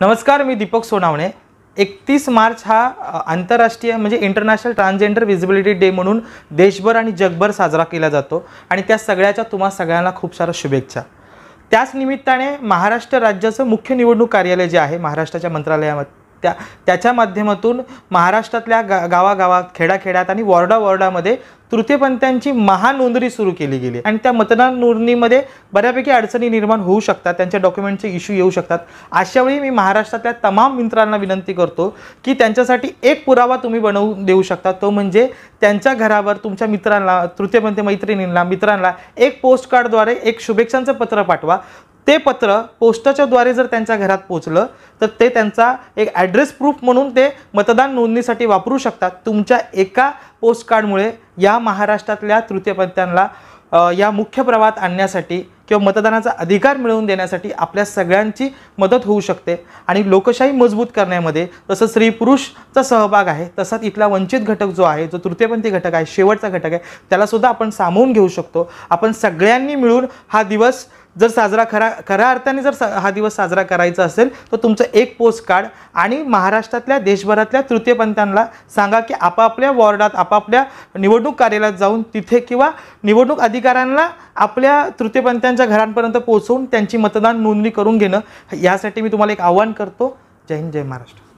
नमस्कार, मी दीपक सोनावणे। 31 मार्च हा आंतरराष्ट्रीय म्हणजे इंटरनॅशनल ट्रान्सजेंडर विजिबिलिटी डे म्हणून देशभर आणि जगभर साजरा केला जातो आणि त्या सगळ्याच्या तुम्हा सगळ्यांना खूप साऱ्या शुभेच्छा। त्याच निमित्ताने महाराष्ट्र राज्याचं मुख्य निवडणूक कार्यालय जे आहे महाराष्ट्राच्या मंत्रालयामध्ये त्याच्या माध्यमातून महाराष्ट्रातल्या गावागावात खेड्याखेड्यात आणि वॉर्डामध्ये तृतीयपंथीयांची महानोंदणी सुरू केली गेली आणि त्या मतदान नोंदणीमध्ये बऱ्यापैकी अडचणी निर्माण होऊ शकतात, त्यांच्या डॉक्युमेंटचे इश्यू येऊ शकतात। अशा वेळी मी महाराष्ट्रातल्या तमाम मित्रांना विनंती करतो की त्यांच्यासाठी एक पुरावा तुम्ही बनवून देऊ शकता, तो म्हणजे त्यांच्या घरावर तुमच्या मित्रांना, तृतीयपंथी मैत्रिणींना, मित्रांना एक पोस्टकार्डद्वारे एक शुभेच्छांचं पत्र पाठवा। ते पत्र पोस्टाच्या द्वारे जर त्यांच्या घरात पोहोचलं तर ते त्यांचा एक ॲड्रेस प्रूफ म्हणून ते मतदान नोंदणीसाठी वापरू शकतात। तुमच्या एका पोस्टकार्डमुळे या महाराष्ट्रातल्या तृतीयपंथीयांना या मुख्य प्रवाहात आणण्यासाठी किंवा मतदानाचा अधिकार मिळवून देण्यासाठी आपल्या सगळ्यांची मदत होऊ शकते आणि लोकशाही मजबूत करण्यामध्ये जसं स्त्री पुरुषचा सहभाग आहे तसाच इथला वंचित घटक जो आहे, जो तृतीयपंथी घटक आहे, शेवटचा घटक आहे, त्याला सुद्धा आपण सामावून घेऊ शकतो। आपण सगळ्यांनी मिळून हा दिवस जर साजरा खऱ्या अर्थाने जर हा दिवस साजरा करायचा असेल तर तुमचं एक पोस्टकार्ड आणि महाराष्ट्रातल्या देशभरातल्या तृतीयपंथीयांना सांगा की आपापल्या वॉर्डात आपापल्या निवडणूक कार्यालयात जाऊन तिथे किंवा निवडणूक अधिकाऱ्यांना आपल्या तृतीयपंथीयांच्या घरांपर्यंत पोहोचवून त्यांची मतदान नोंदणी करून घेणं, यासाठी मी तुम्हाला एक आवाहन करतो। जय हिंद, जय महाराष्ट्र।